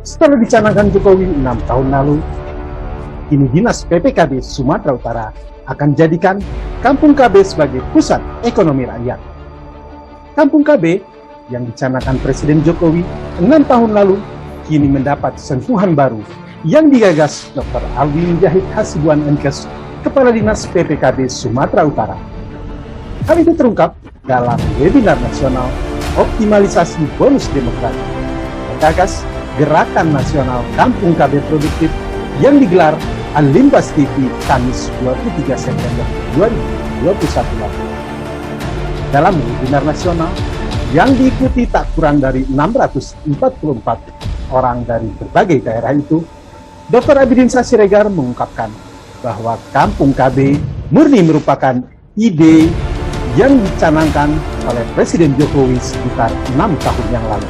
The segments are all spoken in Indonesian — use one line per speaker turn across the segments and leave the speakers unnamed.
Setelah dicanangkan Jokowi 6 tahun lalu, kini Dinas PPKB Sumatera Utara akan jadikan Kampung KB sebagai pusat ekonomi rakyat. Kampung KB yang dicanangkan Presiden Jokowi 6 tahun lalu kini mendapat sentuhan baru yang digagas Dr. Alwi Mujahid Hasibuan Menkes, Kepala Dinas PPKB Sumatera Utara. Hal itu terungkap dalam webinar nasional optimalisasi bonus demografi menggagas Gerakan Nasional Kampung KB Produktif yang digelar Alimbas TV Kamis 23 September 2021 lalu. Dalam webinar nasional yang diikuti tak kurang dari 644 orang dari berbagai daerah itu, Dr. Abidin Sasiregar mengungkapkan bahwa Kampung KB murni merupakan ide yang dicanangkan oleh Presiden Jokowi sekitar 6 tahun yang lalu.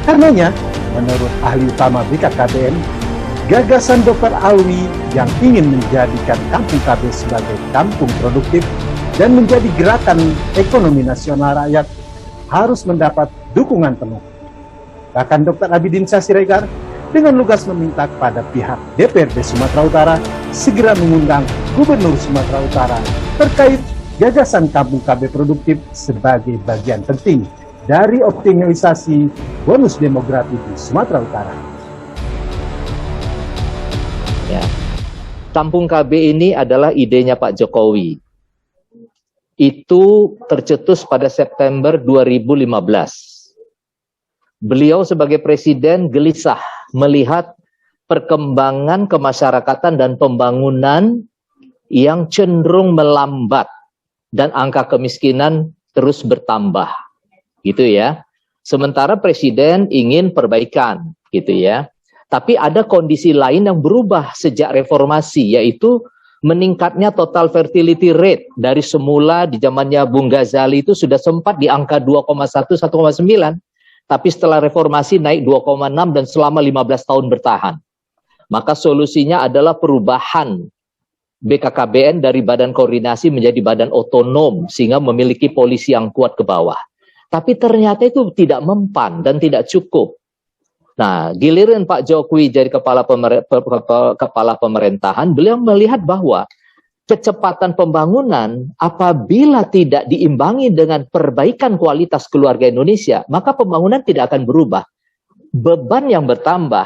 Karenanya, menurut ahli utama BKKBN, gagasan Dr. Alwi yang ingin menjadikan Kampung KB sebagai kampung produktif dan menjadi gerakan ekonomi nasional rakyat harus mendapat dukungan penuh. Bahkan Dr. Abidin Sasiregar dengan lugas meminta kepada pihak DPRD Sumatera Utara segera mengundang Gubernur Sumatera Utara terkait gagasan Kampung KB produktif sebagai bagian penting dari optimalisasi bonus demografi di Sumatera Utara.
Ya. Kampung KB ini adalah idenya Pak Jokowi. Itu tercetus pada September 2015. Beliau sebagai presiden gelisah melihat perkembangan kemasyarakatan dan pembangunan yang cenderung melambat dan angka kemiskinan terus bertambah. Gitu ya. Sementara presiden ingin perbaikan, gitu ya. Tapi ada kondisi lain yang berubah sejak reformasi, yaitu meningkatnya total fertility rate dari semula di zamannya Bung Ghazali itu sudah sempat di angka 2,1, 1,9. Tapi setelah reformasi naik 2,6 dan selama 15 tahun bertahan. Maka solusinya adalah perubahan BKKBN dari badan koordinasi menjadi badan otonom sehingga memiliki polisi yang kuat ke bawah. Tapi ternyata itu tidak mempan dan tidak cukup. Nah, giliran Pak Jokowi jadi kepala pemerintahan, beliau melihat bahwa kecepatan pembangunan apabila tidak diimbangi dengan perbaikan kualitas keluarga Indonesia, maka pembangunan tidak akan berubah. Beban yang bertambah,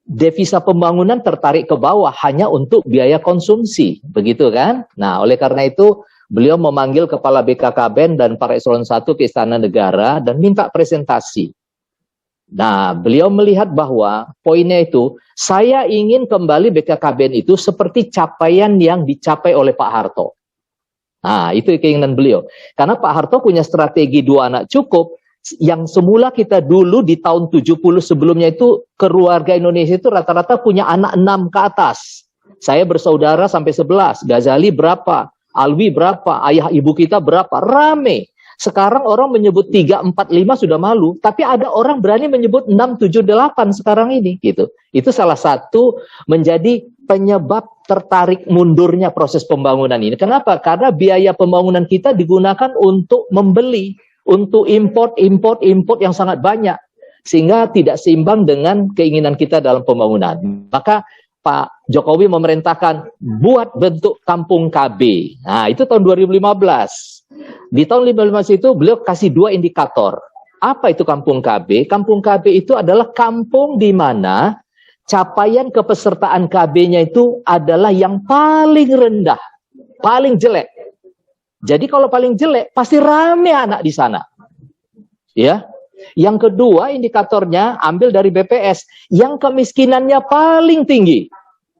devisa pembangunan tertarik ke bawah hanya untuk biaya konsumsi, begitu kan? Nah, oleh karena itu beliau memanggil kepala BKKBN dan para eselon 1 ke Istana Negara dan minta presentasi. Nah, beliau melihat bahwa poinnya itu, saya ingin kembali BKKBN itu seperti capaian yang dicapai oleh Pak Harto. Nah, itu keinginan beliau. Karena Pak Harto punya strategi 2 anak cukup, yang semula kita dulu di tahun 70 sebelumnya itu, keluarga Indonesia itu rata-rata punya anak 6 ke atas. Saya bersaudara sampai 11, Ghazali berapa, Alwi berapa, ayah ibu kita berapa, rame. Sekarang orang menyebut 3, 4, 5 sudah malu, tapi ada orang berani menyebut 6, 7, 8 sekarang ini, gitu. Itu salah satu menjadi penyebab tertarik mundurnya proses pembangunan ini. Kenapa? Karena biaya pembangunan kita digunakan untuk membeli, untuk import yang sangat banyak, sehingga tidak seimbang dengan keinginan kita dalam pembangunan. Maka Pak Jokowi memerintahkan buat bentuk Kampung KB. Nah, itu tahun 2015. Di tahun 2015 itu beliau kasih 2 indikator. Apa itu Kampung KB? Kampung KB itu adalah kampung di mana capaian kepesertaan KB-nya itu adalah yang paling rendah, paling jelek. Jadi kalau paling jelek pasti rame anak di sana. Ya. Yang kedua indikatornya ambil dari BPS yang kemiskinannya paling tinggi.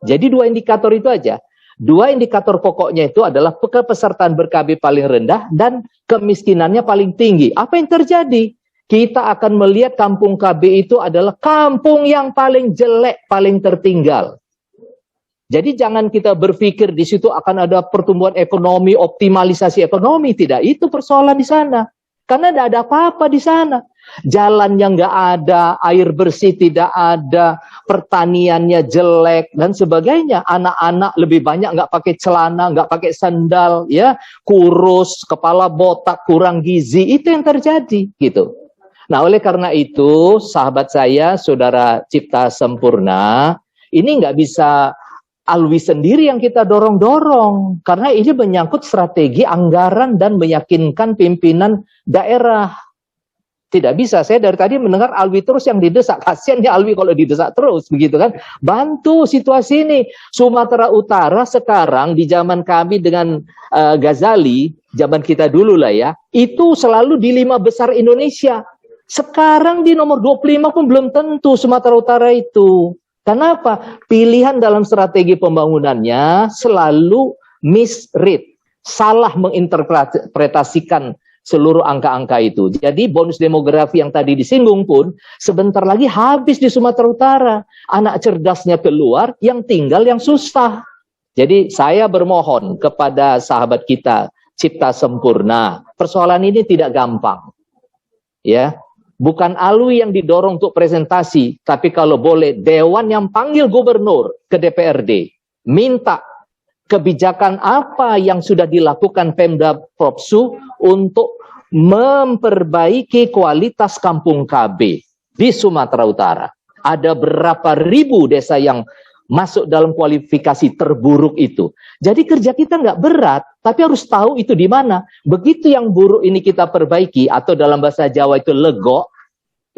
Jadi 2 indikator itu aja. 2 indikator pokoknya itu adalah kepesertaan ber-KB paling rendah dan kemiskinannya paling tinggi. Apa yang terjadi? Kita akan melihat Kampung KB itu adalah kampung yang paling jelek, paling tertinggal. Jadi jangan kita berpikir di situ akan ada pertumbuhan ekonomi, optimalisasi ekonomi. Tidak, itu persoalan di sana. Karena tidak ada apa-apa di sana. Jalan yang nggak ada, air bersih tidak ada, pertaniannya jelek, dan sebagainya. Anak-anak lebih banyak nggak pakai celana, nggak pakai sandal, ya, kurus, kepala botak, kurang gizi. Itu yang terjadi, gitu. Nah, oleh karena itu, sahabat saya, Saudara Cipta Sempurna, ini nggak bisa Alwi sendiri yang kita dorong-dorong, karena ini menyangkut strategi anggaran dan meyakinkan pimpinan daerah. Tidak bisa, saya dari tadi mendengar Alwi terus yang didesak. Kasian ya Alwi kalau didesak terus, begitu kan. Bantu situasi ini. Sumatera Utara sekarang di zaman kami dengan Ghazali, zaman kita dulu lah ya, itu selalu di 5 besar Indonesia. Sekarang di nomor 25 pun belum tentu Sumatera Utara itu. Kenapa? Pilihan dalam strategi pembangunannya selalu misread, salah menginterpretasikan seluruh angka-angka itu. Jadi bonus demografi yang tadi disinggung pun sebentar lagi habis di Sumatera Utara. Anak cerdasnya keluar, yang tinggal yang susah. Jadi saya bermohon kepada sahabat kita Cipta Sempurna, persoalan ini tidak gampang. Ya, bukan Alwi yang didorong untuk presentasi, tapi kalau boleh Dewan yang panggil gubernur ke DPRD, minta kebijakan apa yang sudah dilakukan Pemda Propsu untuk memperbaiki kualitas kampung KB di Sumatera Utara. Ada berapa ribu desa yang masuk dalam kualifikasi terburuk itu. Jadi kerja kita nggak berat, tapi harus tahu itu di mana. Begitu yang buruk ini kita perbaiki, atau dalam bahasa Jawa itu lego,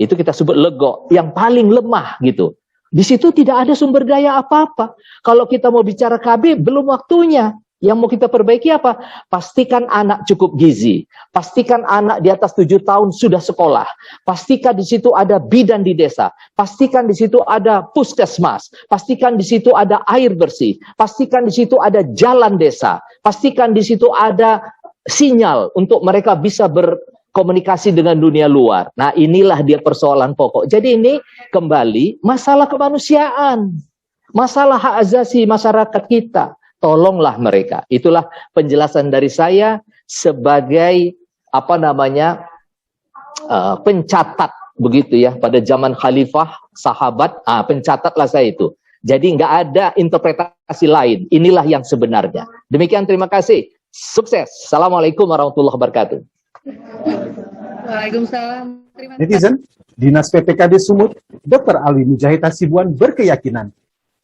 itu kita sebut lego, yang paling lemah gitu. Di situ tidak ada sumber daya apa-apa. Kalau kita mau bicara KB, belum waktunya. Yang mau kita perbaiki apa? Pastikan anak cukup gizi. Pastikan anak di atas 7 tahun sudah sekolah. Pastikan di situ ada bidan di desa. Pastikan di situ ada puskesmas. Pastikan di situ ada air bersih. Pastikan di situ ada jalan desa. Pastikan di situ ada sinyal untuk mereka bisa berkomunikasi dengan dunia luar. Nah, inilah dia persoalan pokok. Jadi ini kembali masalah kemanusiaan. Masalah hak asasi masyarakat kita. Tolonglah mereka. Itulah penjelasan dari saya sebagai pencatat begitu ya, pada zaman khalifah sahabat, pencatatlah saya itu. Jadi nggak ada interpretasi lain. Inilah yang sebenarnya. Demikian, terima kasih. Sukses. Assalamualaikum warahmatullahi wabarakatuh.
Waalaikumsalam. Terima kasih.
Netizen, Dinas PPKB Sumut, Dr. Alwi Mujahid Hasibuan berkeyakinan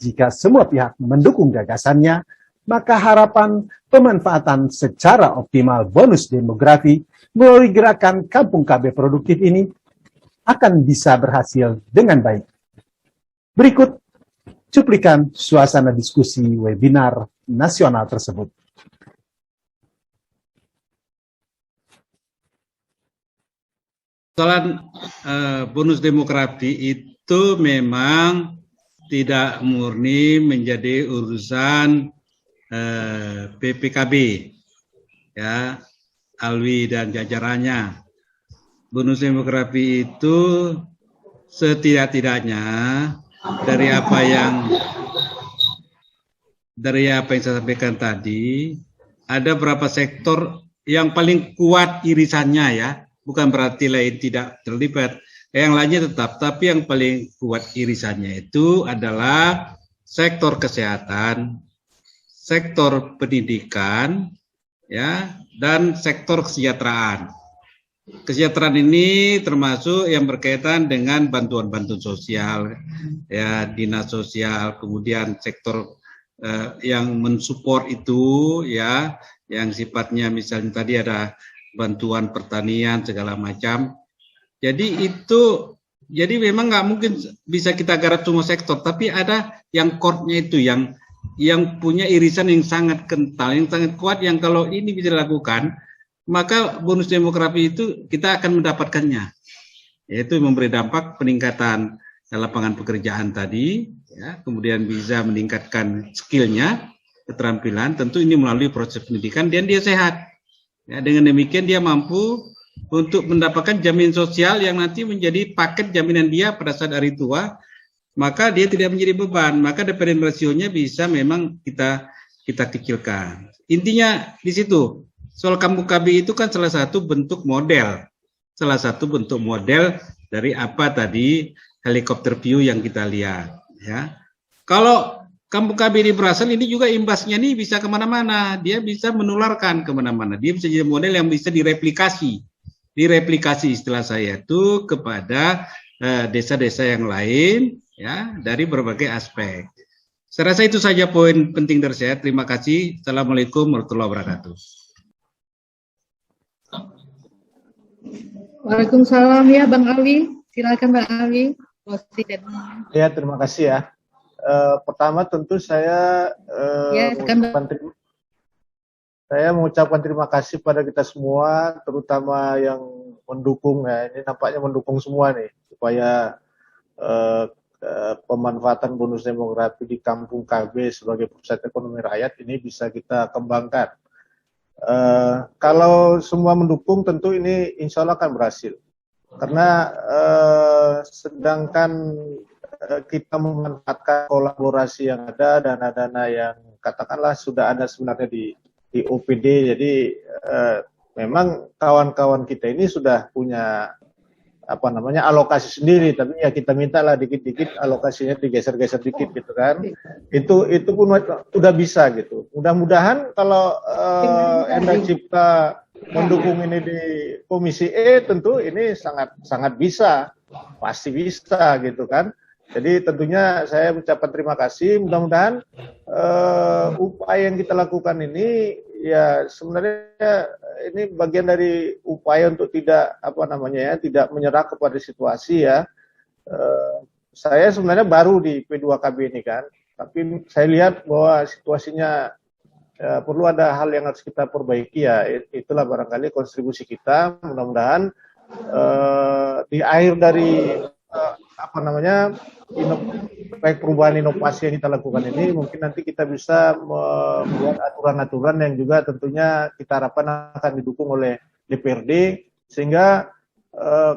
jika semua pihak mendukung gagasannya, maka harapan pemanfaatan secara optimal bonus demografi melalui gerakan Kampung KB Produktif ini akan bisa berhasil dengan baik. Berikut cuplikan suasana diskusi webinar nasional tersebut.
Persoalan bonus demografi itu memang tidak murni menjadi urusan PPKB, ya, Alwi dan jajarannya. Bonus demografi itu setidak-tidaknya dari apa yang saya sampaikan tadi, ada beberapa sektor yang paling kuat irisannya, ya, bukan berarti lain tidak terlibat. Yang lainnya tetap, tapi yang paling kuat irisannya itu adalah sektor kesehatan, sektor pendidikan, ya, dan sektor kesejahteraan. Kesejahteraan ini termasuk yang berkaitan dengan bantuan-bantuan sosial, ya, dinas sosial, kemudian sektor yang mensupport itu, ya, yang sifatnya misalnya tadi ada bantuan pertanian segala macam. Jadi memang nggak mungkin bisa kita garap semua sektor, tapi ada yang core-nya itu yang punya irisan yang sangat kental, yang sangat kuat, yang kalau ini bisa dilakukan, maka bonus demografi itu kita akan mendapatkannya, yaitu memberi dampak peningkatan lapangan pekerjaan tadi, ya, kemudian bisa meningkatkan skillnya, keterampilan, tentu ini melalui proses pendidikan, dan dia sehat. Ya, dengan demikian dia mampu untuk mendapatkan jaminan sosial yang nanti menjadi paket jaminan dia pada saat hari tua, maka dia tidak menjadi beban, maka dependent ratio-nya bisa memang kita kecilkan. Intinya di situ, soal Kampung KB itu kan salah satu bentuk model dari apa tadi helikopter view yang kita lihat, ya. Kalau Kampung KB ini berasal, ini juga imbasnya nih bisa kemana-mana, dia bisa menularkan kemana-mana, dia bisa jadi model yang bisa direplikasi direplikasi istilah saya itu kepada desa-desa yang lain ya dari berbagai aspek. Saya rasa itu saja poin penting dari saya. Terima kasih. Assalamualaikum warahmatullahi wabarakatuh.
Waalaikumsalam ya Bang Alwi. Silakan Bang Alwi.
Ya, terima kasih ya. Pertama tentu saya mengucapkan terima kasih pada kita semua, terutama yang mendukung ya. Ini nampaknya mendukung semua nih supaya pemanfaatan bonus demografi di Kampung KB sebagai pusat ekonomi rakyat ini bisa kita kembangkan. Kalau semua mendukung tentu ini insya Allah akan berhasil. Karena sedangkan kita memanfaatkan kolaborasi yang ada, dana-dana yang katakanlah sudah ada sebenarnya di OPD, jadi memang kawan-kawan kita ini sudah punya alokasi sendiri, tapi ya kita mintalah dikit-dikit alokasinya digeser-geser dikit gitu kan. Itu pun udah bisa gitu. Mudah-mudahan kalau Enda Cipta mendukung ini di Komisi E, tentu ini sangat bisa, pasti bisa gitu kan. Jadi tentunya saya mengucapkan terima kasih. Mudah-mudahan upaya yang kita lakukan ini ya sebenarnya ini bagian dari upaya untuk tidak tidak menyerah kepada situasi ya. Saya sebenarnya baru di P2KB ini kan, tapi saya lihat bahwa situasinya perlu ada hal yang harus kita perbaiki ya. Itulah barangkali kontribusi kita. Mudah-mudahan di akhir dari baik perubahan inovasi yang kita lakukan ini, mungkin nanti kita bisa membuat aturan-aturan yang juga tentunya kita harapkan akan didukung oleh DPRD, sehingga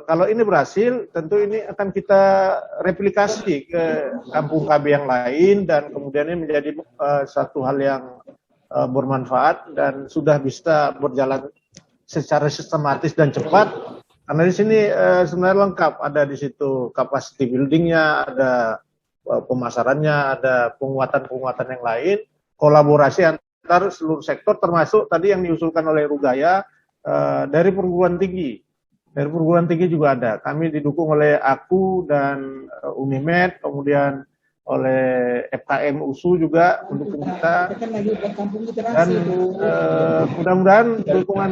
kalau ini berhasil, tentu ini akan kita replikasi ke kampung KB yang lain, dan kemudian ini menjadi satu hal yang bermanfaat dan sudah bisa berjalan secara sistematis dan cepat. Karena di sini sebenarnya lengkap, ada di situ capacity building-nya, ada pemasarannya, ada penguatan-penguatan yang lain, kolaborasi antar seluruh sektor, termasuk tadi yang diusulkan oleh Rugaya dari perguruan tinggi. Dari perguruan tinggi juga ada. Kami didukung oleh AKU dan Unimed, kemudian oleh FKM USU juga mendukung kita. Dan mudah-mudahan dukungan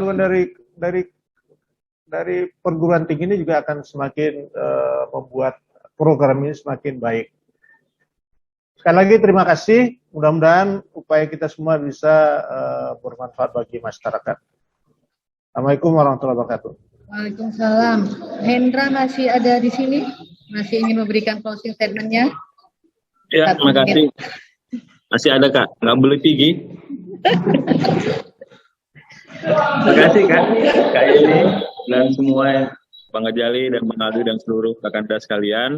dari perguruan tinggi ini juga akan semakin membuat program ini semakin baik. Sekali lagi terima kasih. Mudah-mudahan upaya kita semua bisa bermanfaat bagi masyarakat. Assalamualaikum warahmatullahi wabarakatuh.
Waalaikumsalam. Hendra masih ada di sini? Masih ingin memberikan closing statement-nya?
Ya, terima kasih. Masih ada Kak, nggak boleh tinggi. Terima kasih Kak Eli dan semua Bang Ajali dan Bang Alwi dan seluruh rekan-rekan sekalian.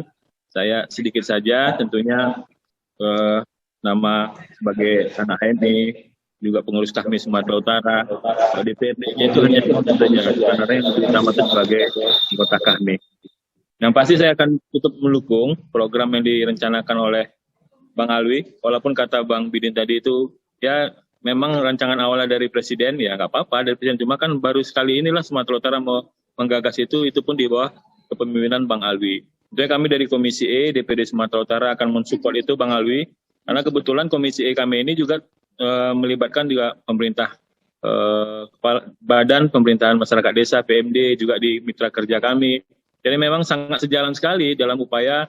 Saya sedikit saja tentunya nama sebagai anak HMI, juga pengurus kami Sumatera Utara, DPRD itu hanya saja karena yang ditambahkan sebagai anggota kami. Yang pasti saya akan tutup mendukung program yang direncanakan oleh Bang Alwi, walaupun kata Bang Bidin tadi itu ya memang rancangan awalnya dari Presiden, ya nggak apa-apa dari Presiden, cuma kan baru sekali inilah Sumatera Utara mau menggagas itu pun di bawah kepemimpinan Bang Alwi. Jadi kami dari Komisi E, DPD Sumatera Utara akan mensupport itu Bang Alwi, karena kebetulan Komisi E kami ini juga melibatkan juga pemerintah, Badan Pemerintahan Masyarakat Desa, PMD, juga di mitra kerja kami. Jadi memang sangat sejalan sekali dalam upaya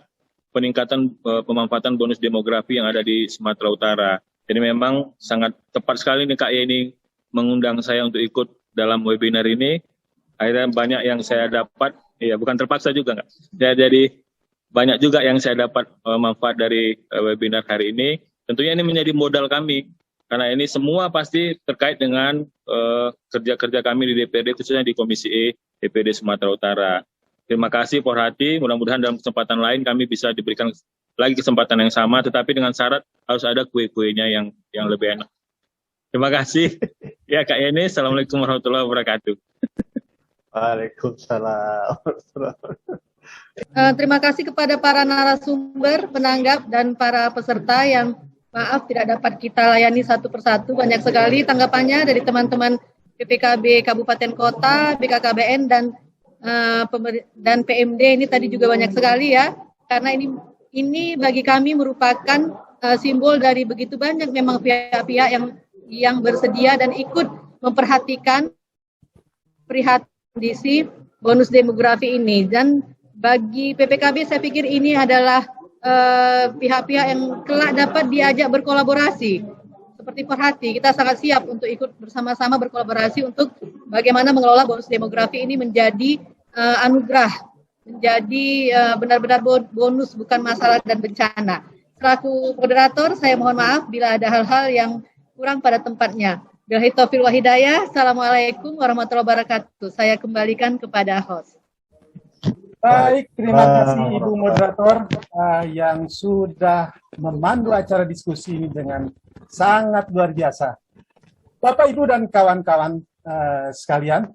peningkatan pemanfaatan bonus demografi yang ada di Sumatera Utara. Jadi memang sangat tepat sekali nih Kak ini mengundang saya untuk ikut dalam webinar ini. Akhirnya banyak yang saya dapat, ya bukan terpaksa juga Kak. Jadi banyak juga yang saya dapat manfaat dari webinar hari ini. Tentunya ini menjadi modal kami. Karena ini semua pasti terkait dengan kerja-kerja kami di DPRD, khususnya di Komisi E, DPD Sumatera Utara. Terima kasih Por Hati, mudah-mudahan dalam kesempatan lain kami bisa diberikan lagi kesempatan yang sama, tetapi dengan syarat harus ada kue-kuenya yang lebih enak. Terima kasih. Ya Kak Yeni, Assalamualaikum warahmatullahi wabarakatuh.
Waalaikumsalam.
Terima kasih kepada para narasumber, penanggap, dan para peserta yang maaf tidak dapat kita layani satu persatu. Banyak sekali tanggapannya dari teman-teman PPKB Kabupaten Kota, BKKBN, dan dan PMD ini tadi juga banyak sekali ya, karena ini bagi kami merupakan simbol dari begitu banyak memang pihak-pihak yang bersedia dan ikut memperhatikan perihal kondisi bonus demografi ini. Dan bagi PPKB saya pikir ini adalah pihak-pihak yang kelak dapat diajak berkolaborasi. Seperti Perhati, kita sangat siap untuk ikut bersama-sama berkolaborasi untuk bagaimana mengelola bonus demografi ini menjadi anugerah, menjadi benar-benar bonus bukan masalah dan bencana. Selaku moderator, saya mohon maaf bila ada hal-hal yang kurang pada tempatnya. Billahi taufiq wal hidayah. Assalamualaikum warahmatullahi wabarakatuh. Saya kembalikan kepada host.
Baik, terima kasih Ibu Moderator yang sudah memandu acara diskusi ini dengan sangat luar biasa. Bapak, Ibu, dan kawan-kawan sekalian,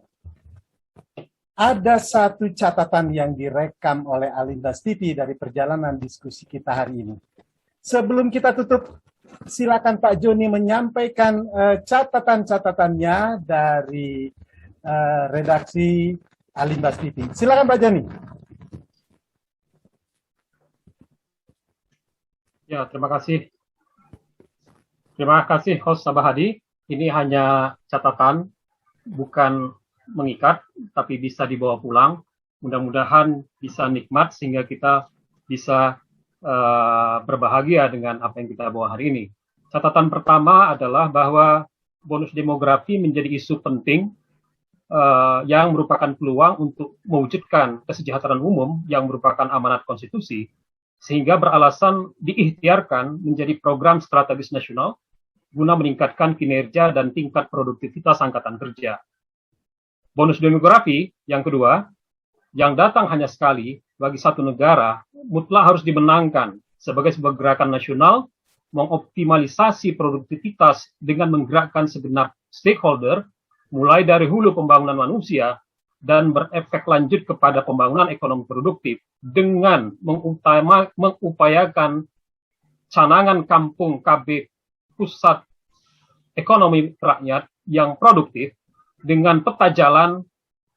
ada satu catatan yang direkam oleh Alimbas TV dari perjalanan diskusi kita hari ini. Sebelum kita tutup, silakan Pak Joni menyampaikan catatan-catatannya dari redaksi Alimbas TV. Silakan Pak Joni.
Ya, terima kasih. Terima kasih host Sabahadi. Ini hanya catatan, bukan mengikat, tapi bisa dibawa pulang. Mudah-mudahan bisa nikmat sehingga kita bisa berbahagia dengan apa yang kita bawa hari ini. Catatan pertama adalah bahwa bonus demografi menjadi isu penting yang merupakan peluang untuk mewujudkan kesejahteraan umum yang merupakan amanat konstitusi, sehingga beralasan diikhtiarkan menjadi program strategis nasional guna meningkatkan kinerja dan tingkat produktivitas angkatan kerja. Bonus demografi yang kedua, yang datang hanya sekali bagi satu negara, mutlak harus dimenangkan sebagai sebuah gerakan nasional mengoptimalisasi produktivitas dengan menggerakkan segenap stakeholder, mulai dari hulu pembangunan manusia dan berefek lanjut kepada pembangunan ekonomi produktif dengan mengupayakan canangan kampung KB pusat ekonomi rakyat yang produktif dengan peta jalan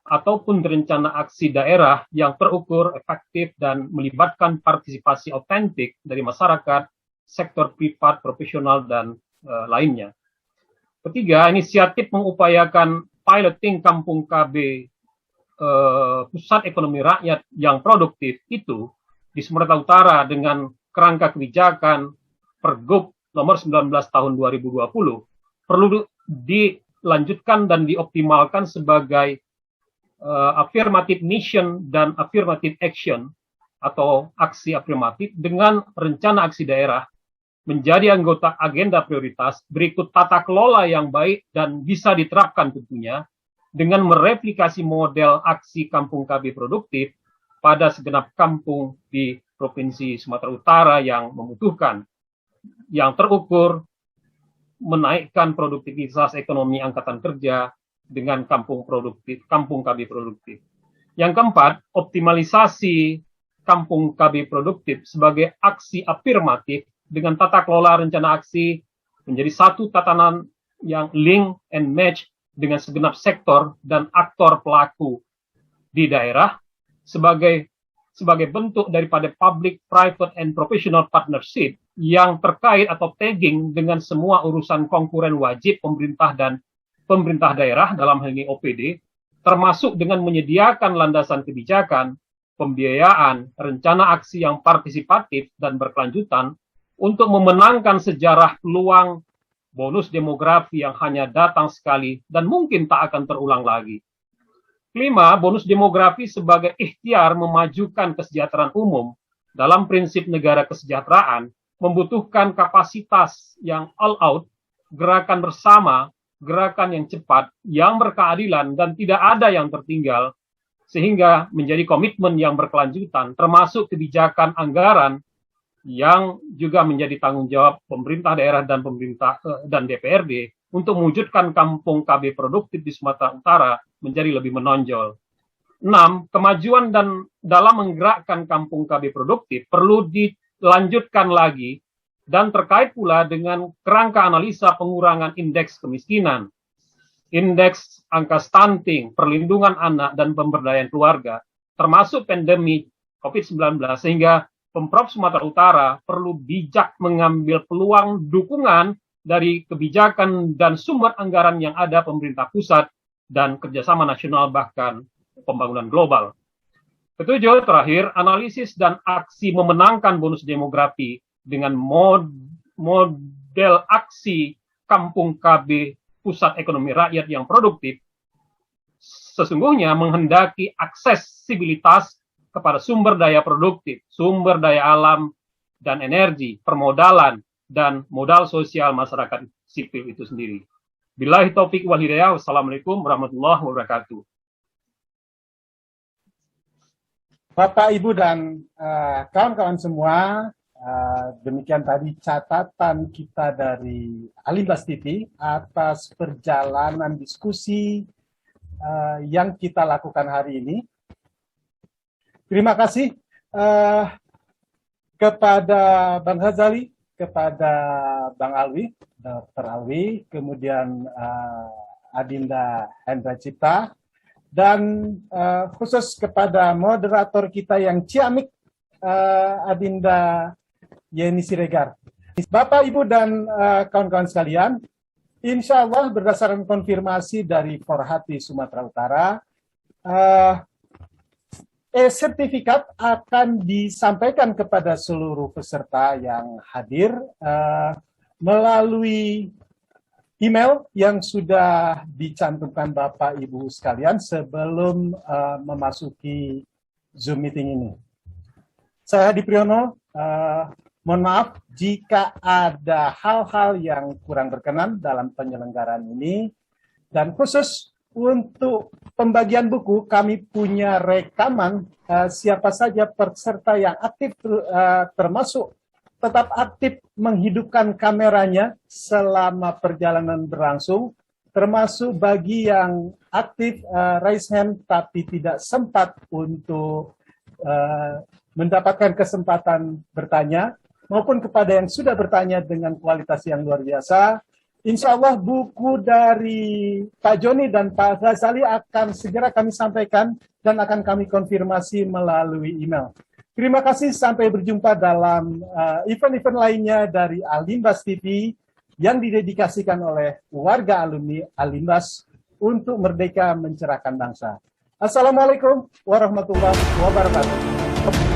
ataupun rencana aksi daerah yang terukur, efektif, dan melibatkan partisipasi otentik dari masyarakat, sektor privat, profesional, dan lainnya. Ketiga, inisiatif mengupayakan piloting kampung KB pusat ekonomi rakyat yang produktif itu di Sumatera Utara dengan kerangka kebijakan Pergub nomor 19 tahun 2020 perlu dilanjutkan dan dioptimalkan sebagai affirmative mission dan affirmative action atau aksi afirmatif dengan rencana aksi daerah menjadi anggota agenda prioritas berikut tata kelola yang baik dan bisa diterapkan tentunya dengan mereplikasi model aksi kampung KB produktif pada segenap kampung di Provinsi Sumatera Utara yang membutuhkan, yang terukur, menaikkan produktivitas ekonomi angkatan kerja dengan kampung KB produktif. Yang keempat, optimalisasi kampung KB produktif sebagai aksi afirmatif dengan tata kelola rencana aksi menjadi satu tatanan yang link and match dengan segenap sektor dan aktor pelaku di daerah sebagai bentuk daripada public, private, and professional partnership yang terkait atau tagging dengan semua urusan konkuren wajib pemerintah dan pemerintah daerah dalam hal ini OPD, termasuk dengan menyediakan landasan kebijakan, pembiayaan, rencana aksi yang partisipatif dan berkelanjutan untuk memenangkan sejarah peluang bonus demografi yang hanya datang sekali dan mungkin tak akan terulang lagi. Kelima, bonus demografi sebagai ikhtiar memajukan kesejahteraan umum dalam prinsip negara kesejahteraan membutuhkan kapasitas yang all out, gerakan bersama, gerakan yang cepat, yang berkeadilan dan tidak ada yang tertinggal, sehingga menjadi komitmen yang berkelanjutan termasuk kebijakan anggaran yang juga menjadi tanggung jawab pemerintah daerah dan pemerintah dan DPRD untuk mewujudkan kampung KB produktif di Sumatera Utara menjadi lebih menonjol. 6. Kemajuan dan dalam menggerakkan kampung KB produktif perlu dilanjutkan lagi dan terkait pula dengan kerangka analisa pengurangan indeks kemiskinan. indeks angka stunting, perlindungan anak, dan pemberdayaan keluarga, termasuk pandemi COVID-19, sehingga Pemprov Sumatera Utara perlu bijak mengambil peluang dukungan dari kebijakan dan sumber anggaran yang ada pemerintah pusat dan kerjasama nasional bahkan pembangunan global. Ketujuh, terakhir, analisis dan aksi memenangkan bonus demografi dengan model aksi Kampung KB Pusat Ekonomi Rakyat yang produktif sesungguhnya menghendaki aksesibilitas kepada sumber daya produktif, sumber daya alam dan energi, permodalan, dan modal sosial masyarakat sipil itu sendiri. Billahi taufik wal hidayah. Wassalamualaikum warahmatullahi wabarakatuh.
Bapak, Ibu, dan kawan-kawan semua, demikian tadi catatan kita dari Alimbas TV atas perjalanan diskusi yang kita lakukan hari ini. Terima kasih kepada Bang Ghazali, kepada Bang Alwi, Dr. Alwi, kemudian Adinda Hendra Cipta, dan khusus kepada moderator kita yang ciamik, Adinda Yeni Siregar. Bapak, Ibu, dan kawan-kawan sekalian, insya Allah berdasarkan konfirmasi dari Forhati Sumatera Utara, sertifikat akan disampaikan kepada seluruh peserta yang hadir melalui email yang sudah dicantumkan Bapak Ibu sekalian sebelum memasuki Zoom meeting ini. Saya Hadi Priyono, mohon maaf jika ada hal-hal yang kurang berkenan dalam penyelenggaraan ini, dan khusus untuk pembagian buku, kami punya rekaman siapa saja peserta yang aktif, termasuk tetap aktif menghidupkan kameranya selama perjalanan berlangsung, termasuk bagi yang aktif raise hand tapi tidak sempat untuk mendapatkan kesempatan bertanya, maupun kepada yang sudah bertanya dengan kualitas yang luar biasa. Insya Allah buku dari Pak Joni dan Pak Ghazali akan segera kami sampaikan dan akan kami konfirmasi melalui email. Terima kasih, sampai berjumpa dalam event-event lainnya dari Alimbas TV yang didedikasikan oleh warga alumni Alimbas untuk merdeka mencerahkan bangsa. Assalamualaikum warahmatullahi wabarakatuh.